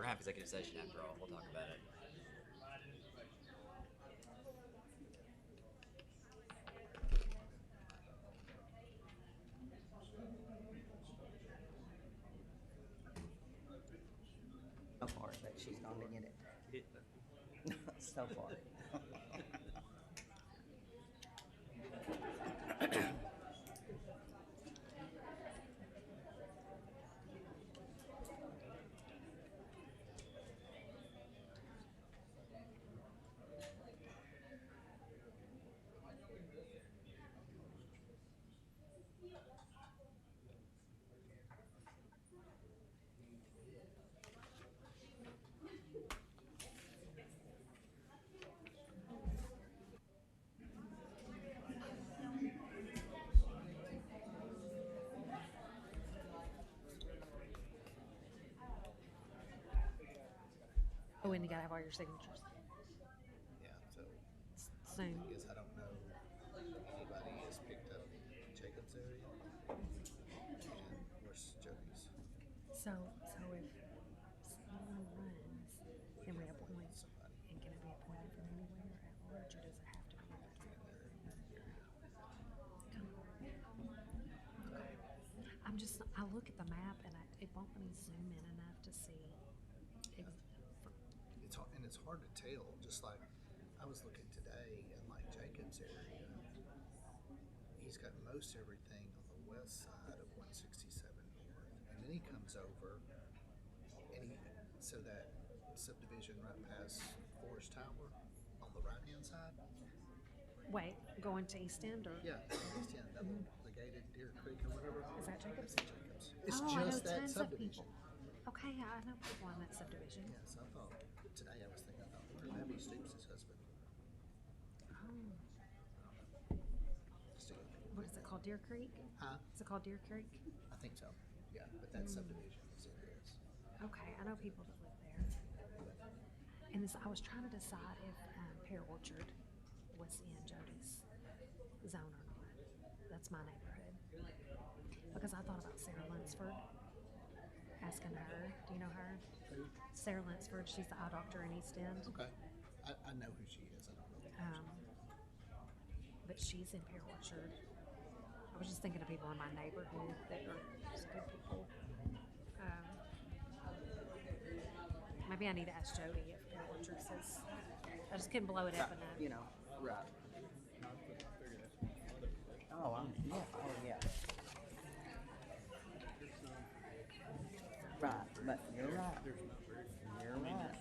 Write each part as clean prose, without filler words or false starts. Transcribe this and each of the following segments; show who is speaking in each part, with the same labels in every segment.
Speaker 1: We're gonna have executive session after all. We'll talk about it.
Speaker 2: So far that she's going to get it. So far.
Speaker 3: Oh, and you gotta have all your signatures
Speaker 4: Yeah, so
Speaker 3: soon.
Speaker 4: I guess I don't know if anybody has picked up Jacob's area. And where's Jody's?
Speaker 3: So if someone runs, then we appoint.
Speaker 4: Somebody.
Speaker 3: And can it be appointed from anywhere at large, or does it have to be in
Speaker 4: In their area.
Speaker 3: I look at the map and it won't let me zoom in enough to see.
Speaker 4: It's hard to tell. Just like I was looking today in like Jacob's area, he's got most everything on the west side of 167 North, and then he comes over, and so that subdivision right past Forest Tower on the right hand side.
Speaker 3: Wait, going to East End or?
Speaker 4: Yeah, East End, the gated Deer Creek or whatever.
Speaker 3: Is that Jacob's?
Speaker 4: That's Jacob's. It's
Speaker 3: Oh, I know
Speaker 4: just that
Speaker 3: tons of
Speaker 4: subdivision.
Speaker 3: people. Okay, yeah, I know people in that subdivision.
Speaker 4: Yes, I thought today I was thinking about wonder if Abby Stoops' husband.
Speaker 3: Oh,
Speaker 4: Just
Speaker 3: what is it called? Deer Creek?
Speaker 4: Huh?
Speaker 3: Is it called Deer Creek?
Speaker 4: I think so. Yeah, but that subdivision is in this.
Speaker 3: Okay, I know people that live there. And I was trying to decide if Pear Orchard was in Jody's zone or not. That's my neighborhood. Because I thought about Sarah Lunsford, asking her. Do you know her? Sarah Lunsford. She's the eye doctor in East End.
Speaker 4: Okay. I know who she is. I don't know.
Speaker 3: But she's in Pear Orchard. I was just thinking of people in my neighborhood that are just good people. Maybe I need to ask Jody if Pear Orchard says. I just couldn't blow it up enough.
Speaker 2: You know, right. Oh, yeah. Right, but you're right. You're right.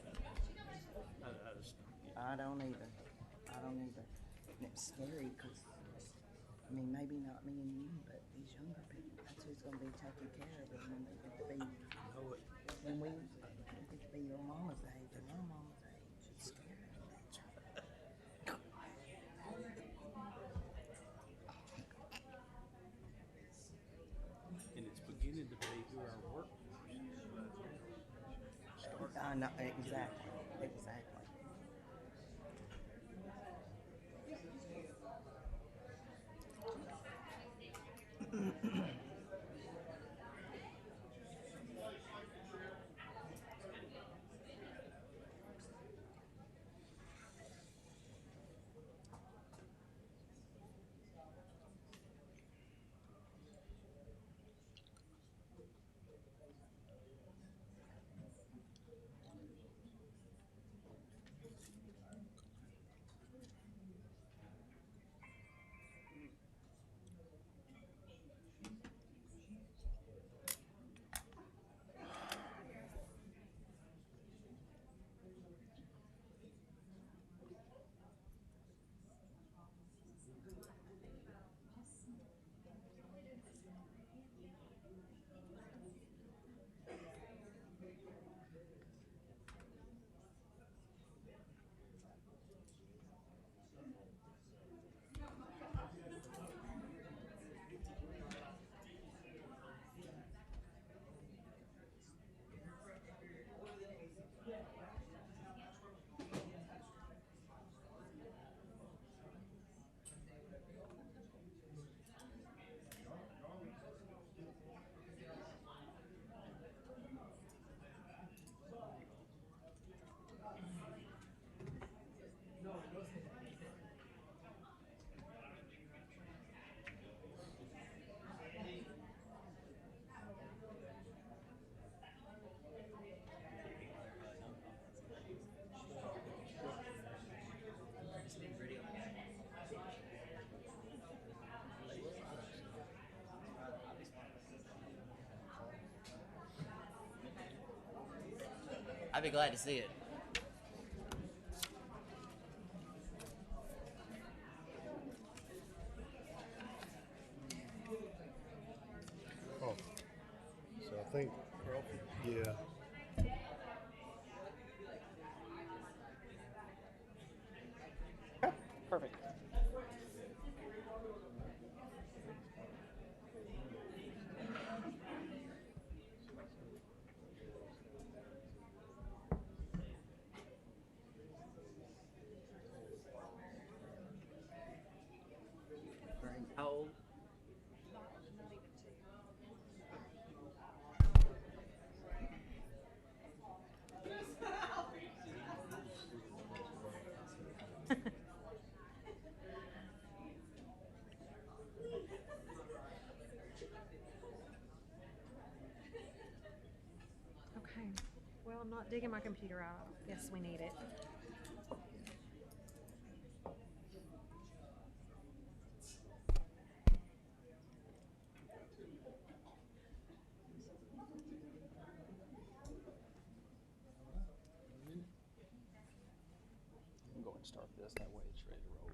Speaker 2: I don't either. And it's scary because, I mean, maybe not me and you, but these younger people, that's who's going to be taking care of them when they get to be, when we get to be your mama's age or my mama's age. It's scary.
Speaker 5: And it's beginning to be who our workforce is.
Speaker 2: I know, exactly.
Speaker 1: I'd be glad to see it.
Speaker 6: Oh, so I think, yeah.
Speaker 7: Perfect.
Speaker 1: How old?
Speaker 3: Okay. Well, I'm not digging my computer out. Guess we need it.
Speaker 7: I'm going to start this. That way it's ready to roll.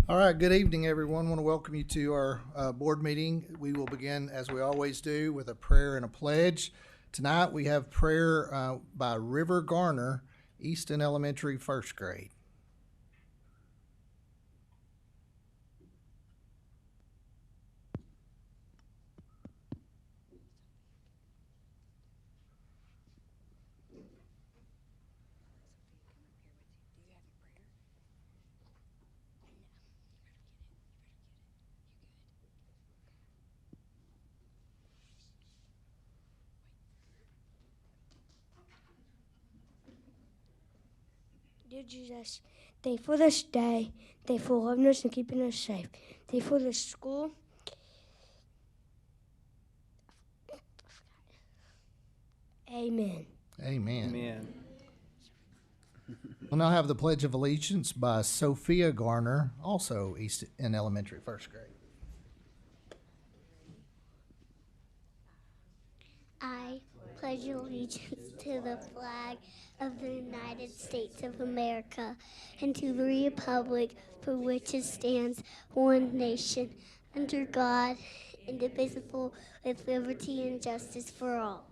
Speaker 4: All right, good evening, everyone. I want to welcome you to our board meeting. We will begin, as we always do, with a prayer and a pledge. Tonight we have prayer by River Garner, Easton Elementary, first grade.
Speaker 8: Dear Jesus, thank you for this day. Thank you for loving us and keeping us safe. Thank you for this school. Amen.
Speaker 4: Amen.
Speaker 7: Amen.
Speaker 4: We'll now have the Pledge of Allegiance by Sophia Garner, also Easton Elementary, first grade.
Speaker 8: I pledge allegiance to the flag of the United States of America and to the republic for which it stands, one nation, under God, indivisible, with liberty and justice for all.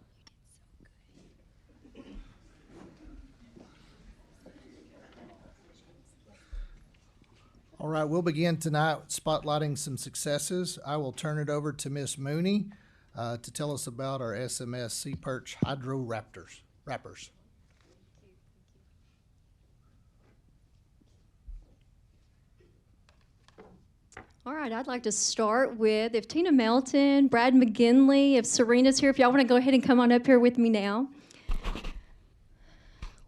Speaker 4: All right, we'll begin tonight spotlighting some successes. I will turn it over to Miss Mooney to tell us about our SMS Sea Perch Hydro Wrappers.
Speaker 9: All right, I'd like to start with if Tina Melton, Brad McGinley, if Serena's here, if y'all want to go ahead and come on up here with me now.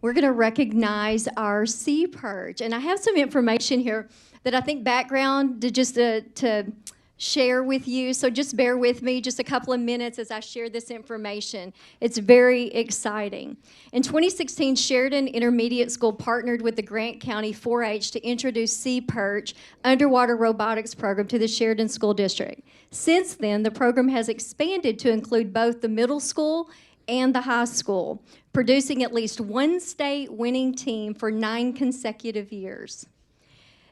Speaker 9: We're going to recognize our sea perch. And I have some information here that I think background to share with you. So just bear with me just a couple of minutes as I share this information. It's very exciting. In 2016, Sheridan Intermediate School partnered with the Grant County 4-H to introduce sea perch underwater robotics program to the Sheridan School District. Since then, the program has expanded to include both the middle school and the high school, producing at least one state winning team for 9 consecutive years.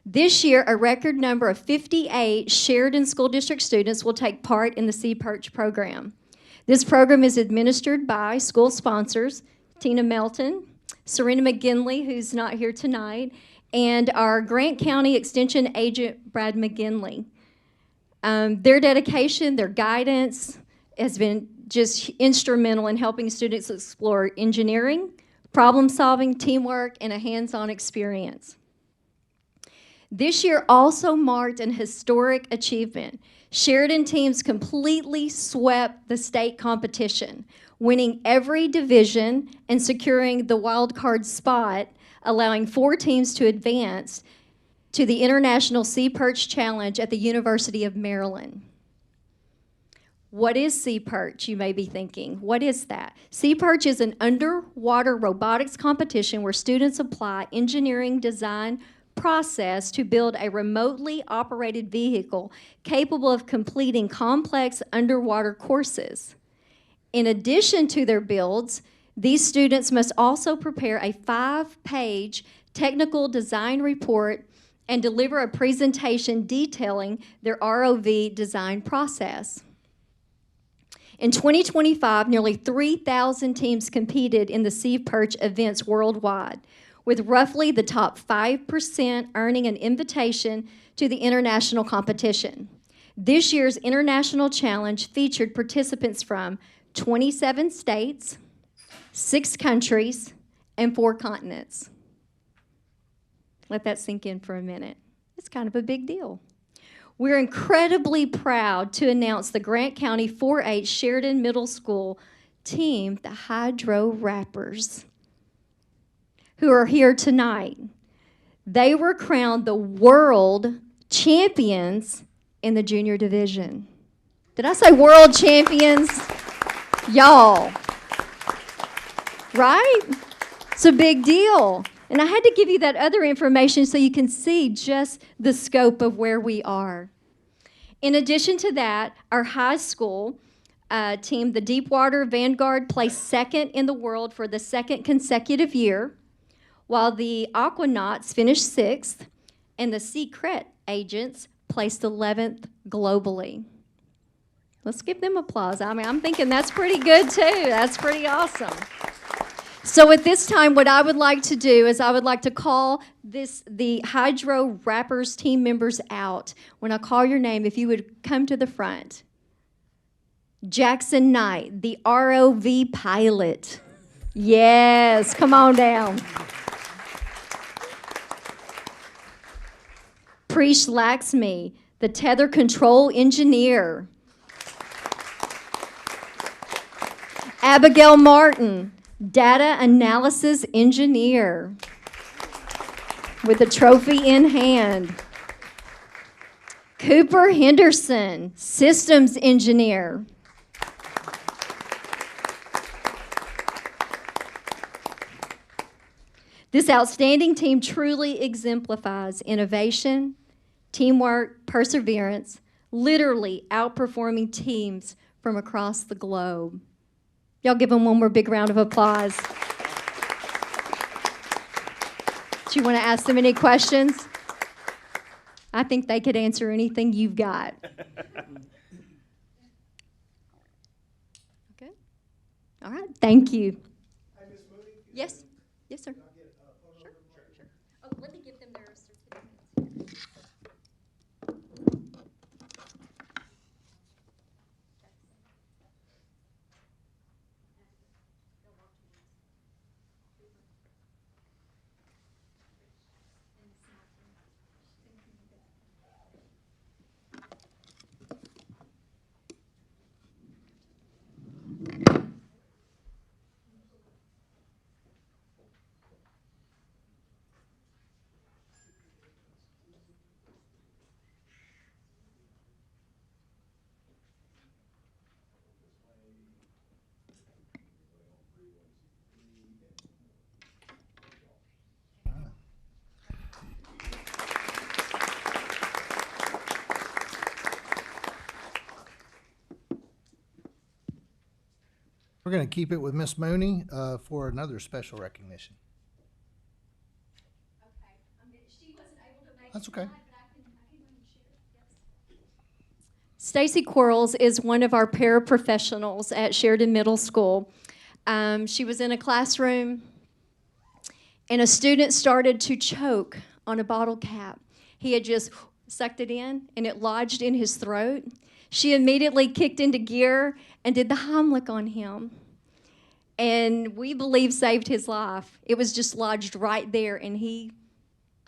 Speaker 9: This year, a record number of 58 Sheridan School District students will take part in the Sea Perch program. This program is administered by school sponsors, Tina Melton, Serena McGinley, who's not here tonight, and our Grant County Extension agent, Brad McGinley. Their dedication, their guidance has been just instrumental in helping students explore engineering, problem solving, teamwork, and a hands-on experience. This year also marked an historic achievement. Sheridan teams completely swept the state competition, winning every division and securing the wild card spot, allowing 4 teams to advance to the International Sea Perch Challenge at the University of Maryland. What is Sea Perch, you may be thinking? What is that? Sea Perch is an underwater robotics competition where students apply engineering design process to build a remotely operated vehicle capable of completing complex underwater courses. In addition to their builds, these students must also prepare a 5-page technical design report and deliver a presentation detailing their ROV design process. In 2025, nearly 3,000 teams competed in the Sea Perch events worldwide, with roughly the top 5% earning an invitation to the international competition. This year's international challenge featured participants from 27 states, 6 countries, and 4 continents. Let that sink in for a minute. It's kind of a big deal. We're incredibly proud to announce the Grant County 4-H Sheridan Middle School team, the Hydro Rappers, who are here tonight. They were crowned the world champions in the junior division. Did I say world champions? Y'all, right? It's a big deal. And I had to give you that other information so you can see just the scope of where we are. In addition to that, our high school team, the Deepwater Vanguard, placed second in the world for the 2nd consecutive year, while the Aquanauts finished 6th, and the Secret Agents placed 11th globally. Let's give them applause. I mean, I'm thinking that's pretty good too. That's pretty awesome. So at this time, what I would like to do is I would like to call the Hydro Rappers team members out. When I call your name, if you would come to the front. Jackson Knight, the ROV pilot. Yes, come on down. Preesh Laxmi, the tether control engineer. Abigail Martin, data analysis engineer with a trophy in hand. Cooper Henderson, systems engineer. This outstanding team truly exemplifies innovation, teamwork, perseverance, literally outperforming teams from across the globe. Y'all give them one more big round of applause. Do you want to ask them any questions? I think they could answer anything you've got. Okay. All right. Thank you. Yes. Yes, sir. Sure. Sure. Oh, let me give them their certificates.
Speaker 4: We're going to keep it with Miss Mooney for another special recognition.
Speaker 9: Okay. She wasn't able to make
Speaker 4: That's
Speaker 9: it
Speaker 4: okay.
Speaker 9: tonight, but I can go and share it. Yes. Stacy Quarles is one of our paraprofessionals at Sheridan Middle School. She was in a classroom, and a student started to choke on a bottle cap. He had just sucked it in, and it lodged in his throat. She immediately kicked into gear and did the Heimlich on him. And we believe saved his life. It was just lodged right there, and he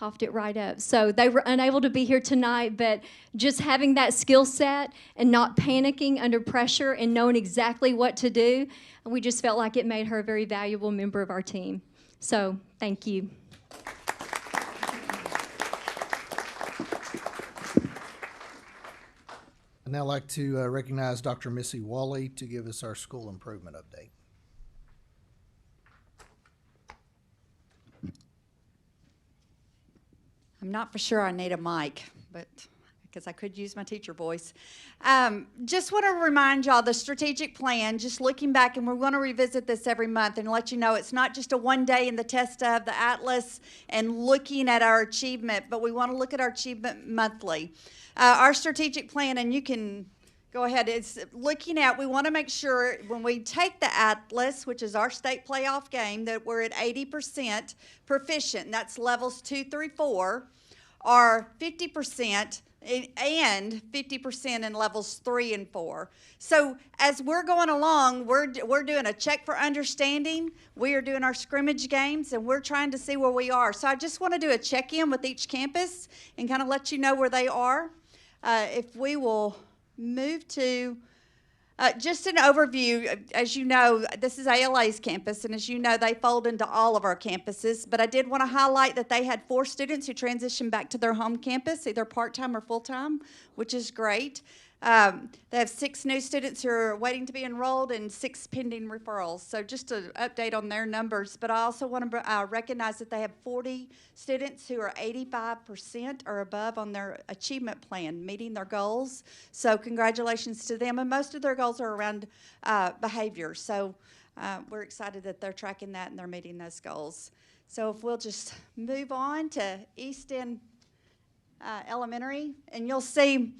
Speaker 9: coughed it right up. So they were unable to be here tonight, but just having that skill set and not panicking under pressure and knowing exactly what to do, we just felt like it made her a very valuable member of our team. So thank you.
Speaker 4: I'd now like to recognize Dr. Missy Wally to give us our school improvement update.
Speaker 10: I'm not for sure I need a mic, but because I could use my teacher voice. Just want to remind y'all the strategic plan, just looking back, and we're going to revisit this every month and let you know it's not just a one day in the test of the Atlas and looking at our achievement, but we want to look at our achievement monthly. Our strategic plan, and you can go ahead, it's looking at, we want to make sure when we take the Atlas, which is our state playoff game, that we're at 80% proficient, and that's levels 2 through 4, or 50% and 50% in levels 3 and 4. So as we're going along, we're doing a check for understanding. We are doing our scrimmage games, and we're trying to see where we are. So I just want to do a check-in with each campus and kind of let you know where they are. If we will move to just an overview. As you know, this is ALA's campus, and as you know, they fold into all of our campuses. But I did want to highlight that they had 4 students who transitioned back to their home campus, either part-time or full-time, which is great. They have 6 new students who are waiting to be enrolled and 6 pending referrals. So just an update on their numbers. But I also want to recognize that they have 40 students who are 85% or above on their achievement plan, meeting their goals. So congratulations to them. And most of their goals are around behavior. So we're excited that they're tracking that and they're meeting those goals. So if we'll just move on to East End Elementary, and you'll see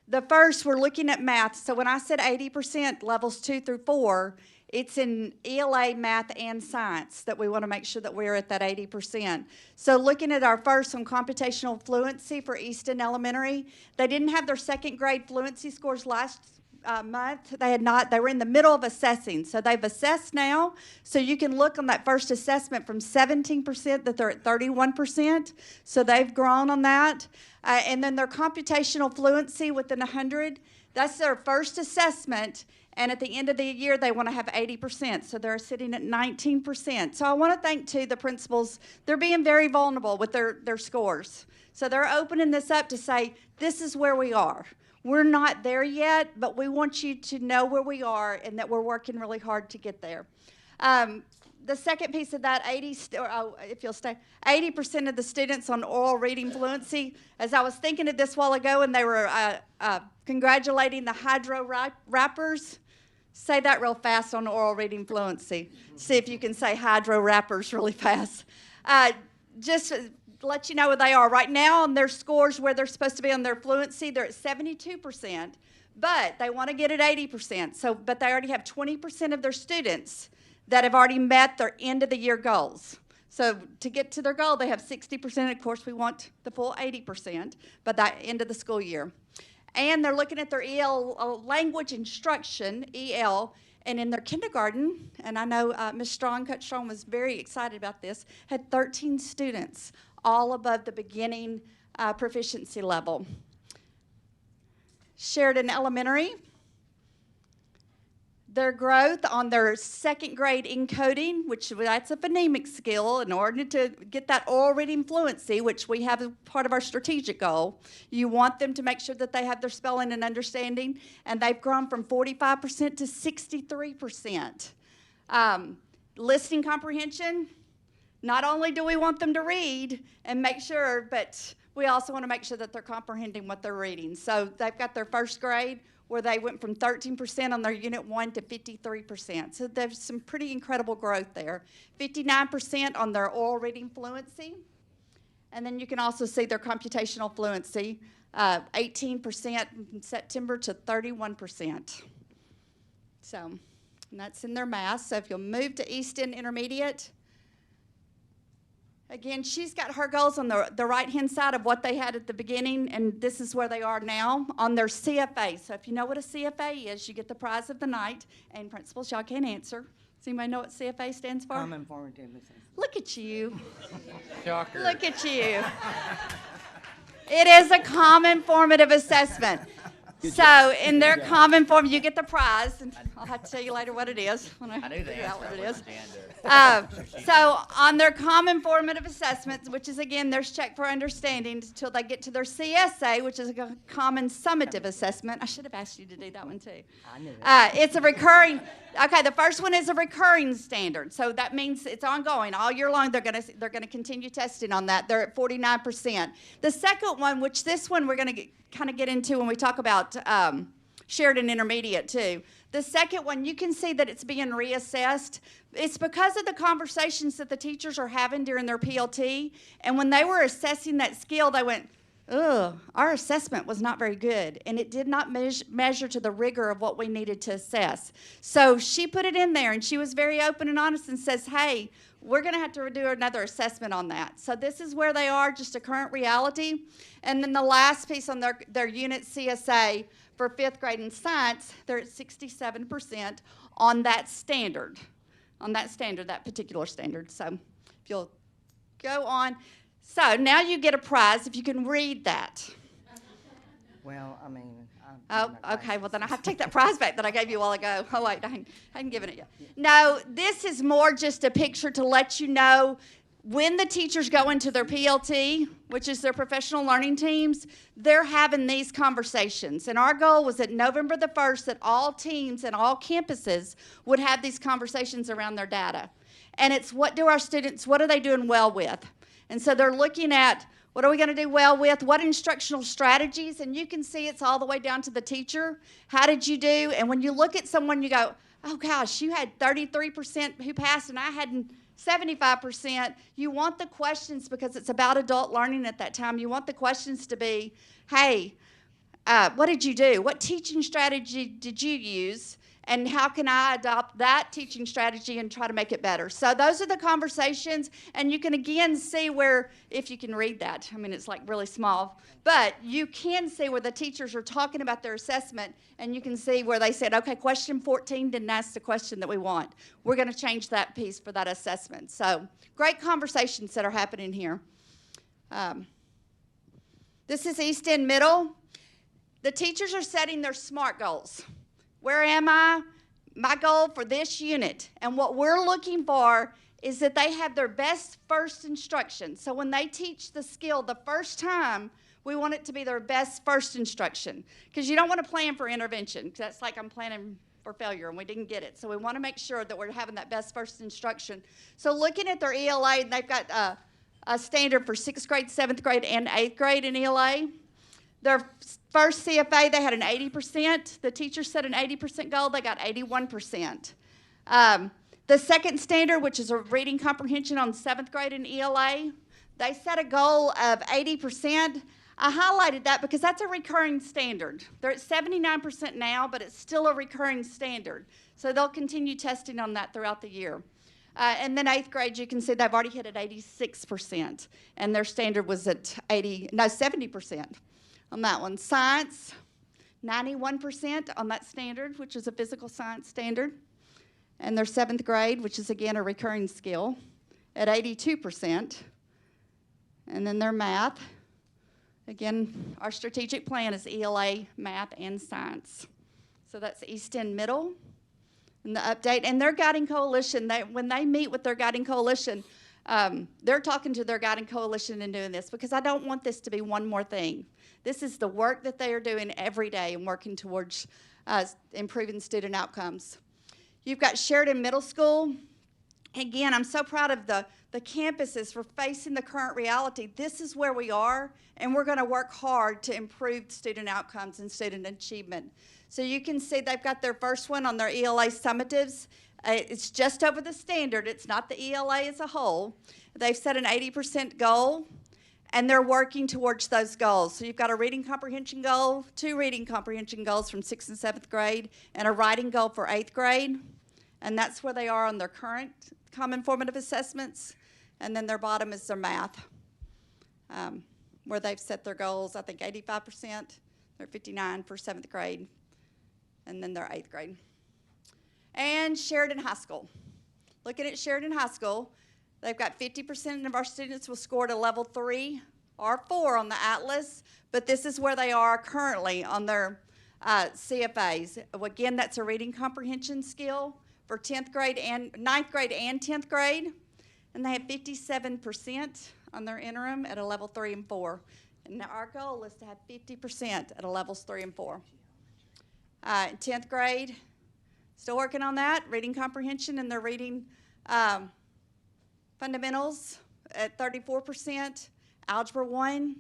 Speaker 10: the first, we're looking at math. So when I said 80% levels 2 through 4, it's in ELA, math, and science that we want to make sure that we're at that 80%. So looking at our first on computational fluency for Easton Elementary, they didn't have their 2nd grade fluency scores last month. They were in the middle of assessing. So they've assessed now. So you can look on that first assessment from 17% that they're at 31%. So they've grown on that. And then their computational fluency within 100, that's their first assessment. And at the end of the year, they want to have 80%. So they're sitting at 19%. So I want to thank, too, the principals. They're being very vulnerable with their scores. So they're opening this up to say, this is where we are. We're not there yet, but we want you to know where we are and that we're working really hard to get there. The second piece of that, 80% of the students on oral reading fluency. As I was thinking of this a while ago, and they were congratulating the hydro rappers. Say that real fast on oral reading fluency. See if you can say hydro rappers really fast. Just to let you know where they are. Right now on their scores where they're supposed to be on their fluency, they're at 72%, but they want to get at 80%. So, but they already have 20% of their students that have already met their end of the year goals. So to get to their goal, they have 60%. Of course, we want the full 80%, but that end of the school year. And they're looking at their EL language instruction, EL, and in their kindergarten, and I know Ms. Strong, Coach Strong was very excited about this, had 13 students, all above the beginning proficiency level. Sheridan Elementary, their growth on their 2nd grade encoding, which that's a phonemic skill in order to get that oral reading fluency, which we have as part of our strategic goal. You want them to make sure that they have their spelling and understanding, and they've grown from 45% to 63%. Listening comprehension, not only do we want them to read and make sure, but we also want to make sure that they're comprehending what they're reading. So they've got their 1st grade where they went from 13% on their Unit 1 to 53%. So there's some pretty incredible growth there. 59% on their oral reading fluency. And then you can also see their computational fluency, 18% in September to 31%. So, and that's in their math. So if you'll move to Easton Intermediate, again, she's got her goals on the right-hand side of what they had at the beginning, and this is where they are now on their CFA. So if you know what a CFA is, you get the prize of the night. And principals, y'all can't answer. Does anybody know what CFA stands for?
Speaker 2: Common formative assessment.
Speaker 10: Look at you.
Speaker 1: Shocker.
Speaker 10: Look at you. It is a common formative assessment. So in their common form, you get the prize, and I'll have to tell you later what it is. When
Speaker 1: I knew the
Speaker 10: figure out
Speaker 1: answer.
Speaker 10: what it is.
Speaker 1: I
Speaker 10: So on their common formative assessments, which is again their check for understanding until they get to their CSA, which is a common summative assessment. I should have asked you to do that one too.
Speaker 2: I knew it.
Speaker 10: It's a recurring. Okay, the first one is a recurring standard, so that means it's ongoing all year long. They're gonna continue testing on that. They're at 49%. The second one, which this one we're gonna kind of get into when we talk about Sheridan Intermediate too. The second one, you can see that it's being reassessed. It's because of the conversations that the teachers are having during their PLT, and when they were assessing that skill, they went, ugh, our assessment was not very good, and it did not measure to the rigor of what we needed to assess. So she put it in there, and she was very open and honest and says, hey, we're going to have to do another assessment on that. So this is where they are, just a current reality. And then the last piece on their unit CSA for 5th grade in science, they're at 67% on that standard, that particular standard. So if you'll go on. So now you get a prize if you can read that.
Speaker 2: Well, I mean,
Speaker 10: Oh, okay. Well, then I have to take that prize back that I gave you a while ago. Oh, wait, I hadn't given it yet. No, this is more just a picture to let you know when the teachers go into their PLT, which is their professional learning teams, they're having these conversations. And our goal was that November the 1st that all teams and all campuses would have these conversations around their data. And it's what do our students, what are they doing well with? And so they're looking at what are we going to do well with? What instructional strategies? And you can see it's all the way down to the teacher. How did you do? And when you look at someone, you go, oh, gosh, you had 33% who passed, and I had 75%. You want the questions, because it's about adult learning at that time, you want the questions to be, hey, what did you do? What teaching strategy did you use? And how can I adopt that teaching strategy and try to make it better? So those are the conversations, and you can again see where, if you can read that, I mean, it's like really small, but you can see where the teachers are talking about their assessment, and you can see where they said, okay, question 14 didn't ask the question that we want. We're going to change that piece for that assessment. So great conversations that are happening here. This is East End Middle. The teachers are setting their SMART goals. Where am I? My goal for this unit. And what we're looking for is that they have their best first instruction. So when they teach the skill the first time, we want it to be their best first instruction. Because you don't want to plan for intervention. That's like I'm planning for failure and we didn't get it. So we want to make sure that we're having that best first instruction. So looking at their ELA, they've got a standard for 6th grade, 7th grade, and 8th grade in ELA. Their first CFA, they had an 80%. The teachers set an 80% goal. They got 81%. The second standard, which is a reading comprehension on 7th grade in ELA, they set a goal of 80%. I highlighted that because that's a recurring standard. They're at 79% now, but it's still a recurring standard. So they'll continue testing on that throughout the year. And then 8th grade, you can see they've already hit at 86%. And their standard was at 70%. On that one. Science, 91% on that standard, which is a physical science standard. And their 7th grade, which is again a recurring skill, at 82%. And then their math. Again, our strategic plan is ELA, math, and science. So that's East End Middle. And the update. And their guiding coalition, when they meet with their guiding coalition, they're talking to their guiding coalition and doing this, because I don't want this to be one more thing. This is the work that they are doing every day and working towards improving student outcomes. You've got Sheridan Middle School. Again, I'm so proud of the campuses for facing the current reality. This is where we are, and we're going to work hard to improve student outcomes and student achievement. So you can see they've got their first one on their ELA summatives. It's just over the standard. It's not the ELA as a whole. They've set an 80% goal, and they're working towards those goals. So you've got a reading comprehension goal, 2 reading comprehension goals from 6th and 7th grade, and a writing goal for 8th grade. And that's where they are on their current common formative assessments. And then their bottom is their math, where they've set their goals, I think 85%. They're 59 for 7th grade, and then their 8th grade. And Sheridan High School. looking at Sheridan High School, they've got 50% of our students will score at a level 3 or 4 on the Atlas, but this is where they are currently on their CFAs. Again, that's a reading comprehension skill for 10th grade and 9th grade and 10th grade, and they have 57% on their interim at a level 3 and 4. And our goal is to have 50% at a levels 3 and 4. 10th grade, still working on that, reading comprehension, and their reading fundamentals at 34%. Algebra 1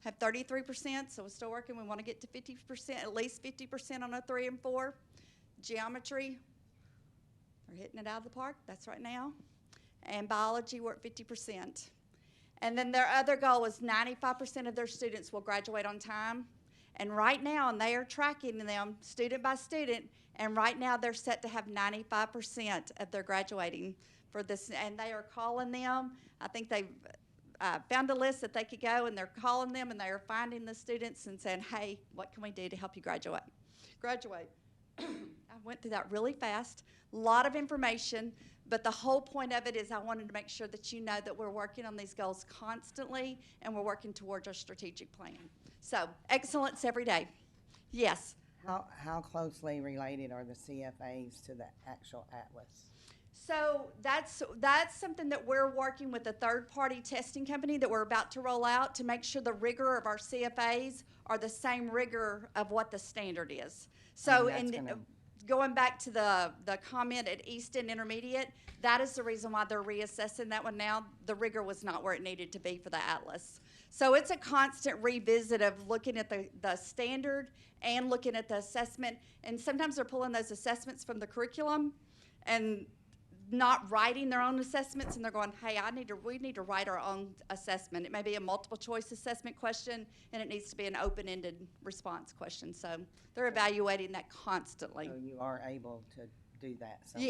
Speaker 10: have 33%, so we're still working. We want to get to 50%, at least 50% on a 3 and 4. Geometry, we're hitting it out of the park. That's right now. And biology, we're at 50%. And then their other goal is 95% of their students will graduate on time. And right now, and they are tracking them student by student, and right now they're set to have 95% of their graduating for this, and they are calling them. I think they've found a list that they could go, and they're calling them, and they are finding the students and saying, hey, what can we do to help you graduate? I went through that really fast, a lot of information, but the whole point of it is I wanted to make sure that you know that we're working on these goals constantly, and we're working towards our strategic plan. So, excellence every day. Yes.
Speaker 2: How closely related are the CFAs to the actual Atlas?
Speaker 10: So that's something that we're working with a third-party testing company that we're about to roll out to make sure the rigor of our CFAs are the same rigor of what the standard is. So, going back to the comment at Easton Intermediate, that is the reason why they're reassessing that one now. The rigor was not where it needed to be for the Atlas. So it's a constant revisit of looking at the standard and looking at the assessment. And sometimes they're pulling those assessments from the curriculum and not writing their own assessments, and they're going, hey, we need to write our own assessment. It may be a multiple choice assessment question, and it needs to be an open-ended response question. So they're evaluating that constantly.
Speaker 2: So you are able to do that somewhat?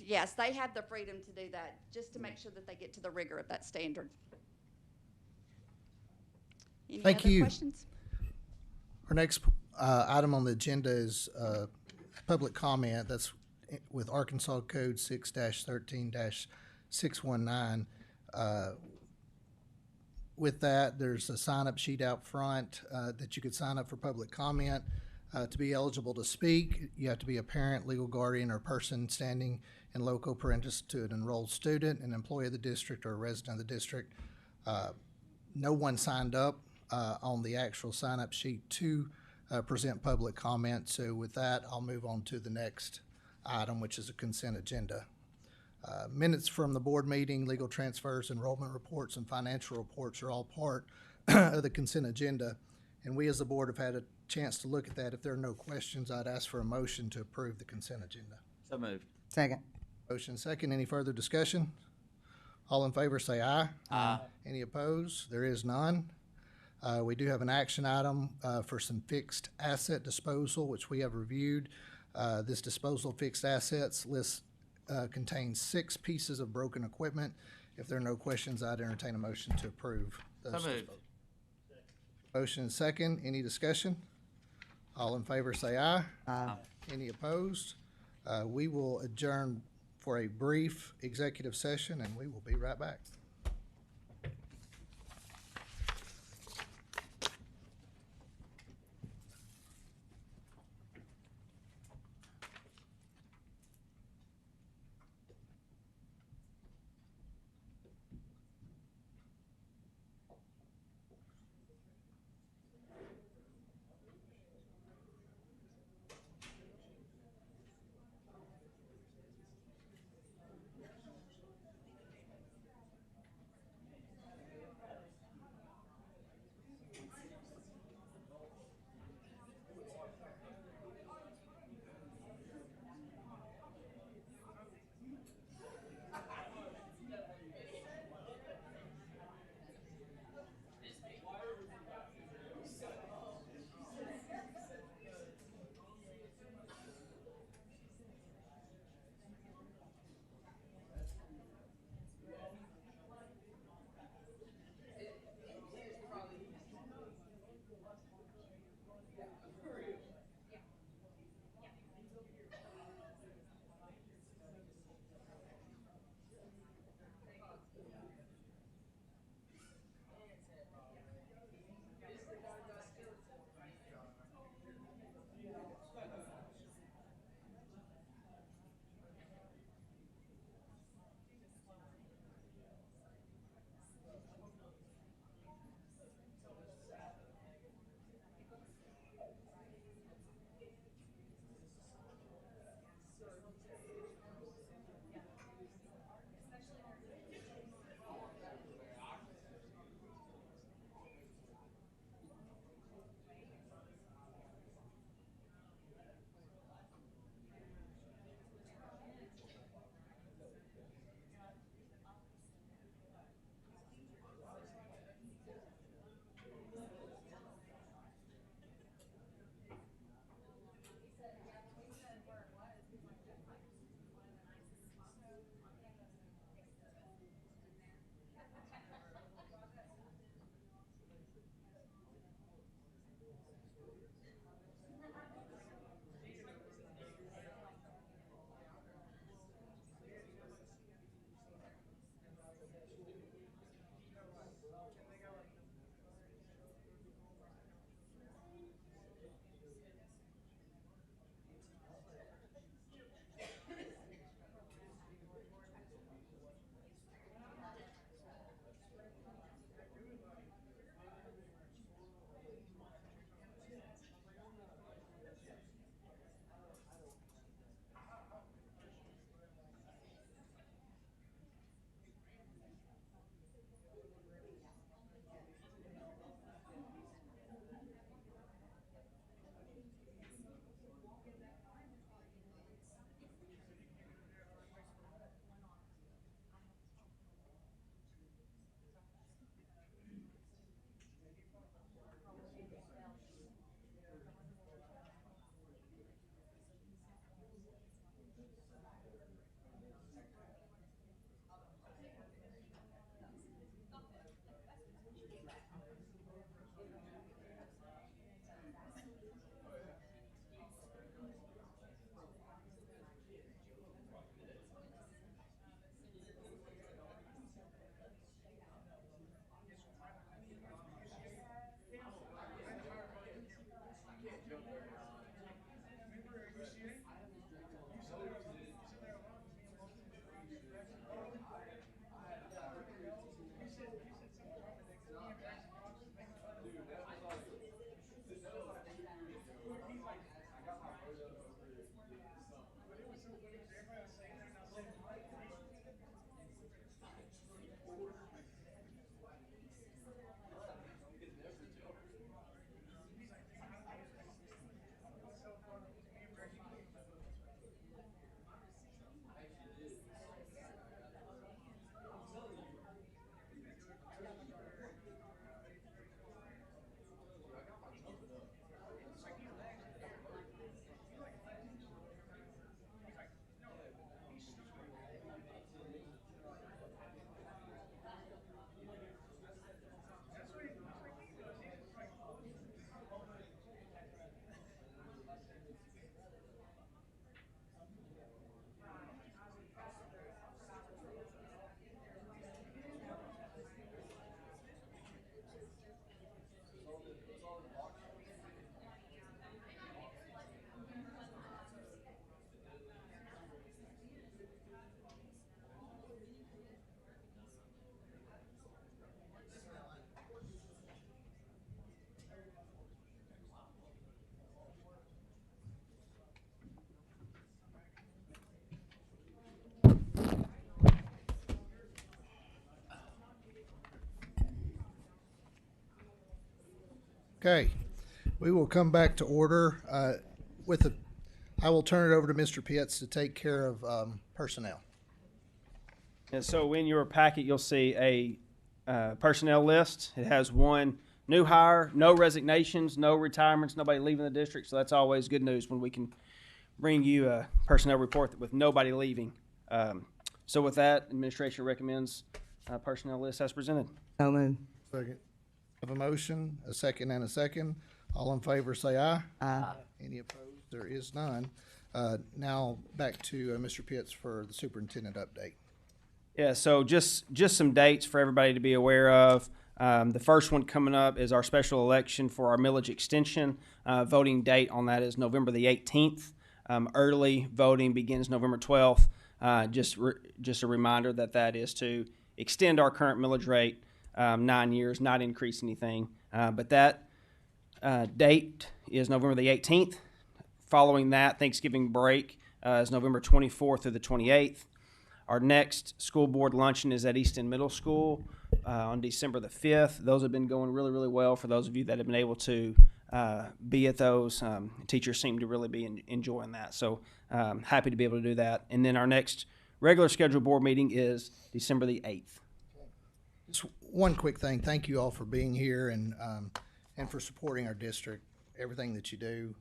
Speaker 10: Yes, they have the freedom to do that just to make sure that they get to the rigor of that standard. Any other questions?
Speaker 4: Our next item on the agenda is public comment. That's with Arkansas Code 6-13-619. With that, there's a sign-up sheet out front that you could sign up for public comment. To be eligible to speak, you have to be a parent, legal guardian, or person standing in loco parentis to an enrolled student, an employee of the district, or a resident of the district. No one signed up on the actual sign-up sheet to present public comment. So with that, I'll move on to the next item, which is a consent agenda. Minutes from the board meeting, legal transfers, enrollment reports, and financial reports are all part of the consent agenda. And we as a board have had a chance to look at that. If there are no questions, I'd ask for a motion to approve the consent agenda.
Speaker 1: So moved.
Speaker 2: Second.
Speaker 4: Motion second. Any further discussion? All in favor say aye.
Speaker 1: Aye.
Speaker 4: Any opposed? There is none. We do have an action item for some fixed asset disposal, which we have reviewed. This disposal of fixed assets list contains 6 pieces of broken equipment. If there are no questions, I'd entertain a motion to approve those.
Speaker 1: So moved.
Speaker 4: Motion second. Any discussion? All in favor say aye.
Speaker 2: Aye.
Speaker 4: Any opposed? We will adjourn for a brief executive session, and we will be right back. Okay, we will come back to order I will turn it over to Mr. Pitts to take care of personnel.
Speaker 11: And so in your packet, you'll see a personnel list. It has one new hire, no resignations, no retirements, nobody leaving the district. So that's always good news when we can bring you a personnel report with nobody leaving. So with that, administration recommends personnel list as presented.
Speaker 2: So moved.
Speaker 6: Second.
Speaker 4: Have a motion, a second and a second. All in favor say aye.
Speaker 2: Aye.
Speaker 4: Any opposed? There is none. Now back to Mr. Pitts for the superintendent update.
Speaker 11: Yeah, so just some dates for everybody to be aware of. The first one coming up is our special election for our millage extension. Voting date on that is November the 18th. Early voting begins November 12th. Just a reminder that is to extend our current millage rate 9 years, not increase anything. But that date is November the 18th. Following that Thanksgiving break is November 24th through the 28th. Our next school board luncheon is at Easton Middle School on December the 5th. Those have been going really, really well for those of you that have been able to be at those. Teachers seem to really be enjoying that. So happy to be able to do that. And then our next regular scheduled board meeting is December the 8th.
Speaker 4: Just one quick thing. Thank you all for being here and for supporting our district. Everything that you do.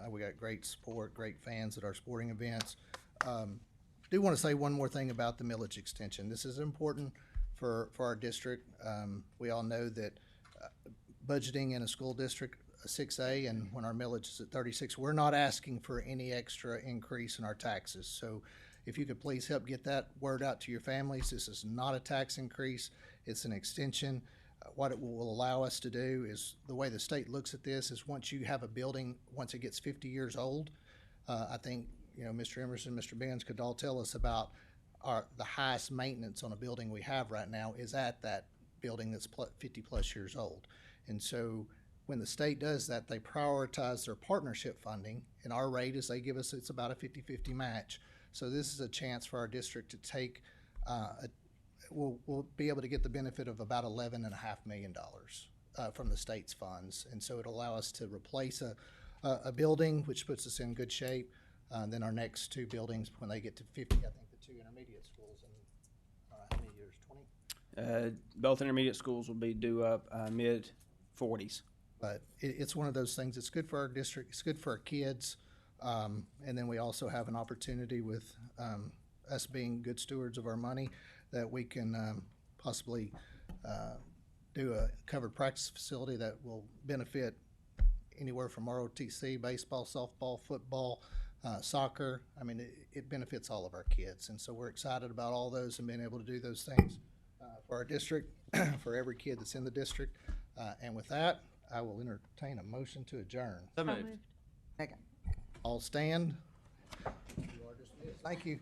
Speaker 4: We got great support, great fans at our sporting events. Do want to say one more thing about the millage extension. This is important for our district. We all know that budgeting in a school district, a 6A, and when our millage is at 36, we're not asking for any extra increase in our taxes. So if you could please help get that word out to your families, this is not a tax increase, it's an extension. What it will allow us to do is, the way the state looks at this is once you have a building, once it gets 50 years old, I think, Mr. Emerson, Mr. Benz could all tell us about the highest maintenance on a building we have right now is at that building that's 50 plus years old. And so when the state does that, they prioritize their partnership funding, and our rate is they give us, it's about a 50-50 match. So this is a chance for our district to take we'll be able to get the benefit of about $11.5 million from the state's funds. And so it'll allow us to replace a building, which puts us in good shape. Then our next two buildings, when they get to 50, I think the two intermediate schools in how many years, 20?
Speaker 11: Both intermediate schools will be due up mid-40s.
Speaker 4: But it's one of those things. It's good for our district. It's good for our kids. And then we also have an opportunity with us being good stewards of our money that we can possibly do a covered practice facility that will benefit anywhere from ROTC, baseball, softball, football, soccer. I mean, it benefits all of our kids. And so we're excited about all those and being able to do those things for our district, for every kid that's in the district. And with that, I will entertain a motion to adjourn.
Speaker 1: So moved.
Speaker 2: Second.
Speaker 4: All stand. You are dismissed. Thank you.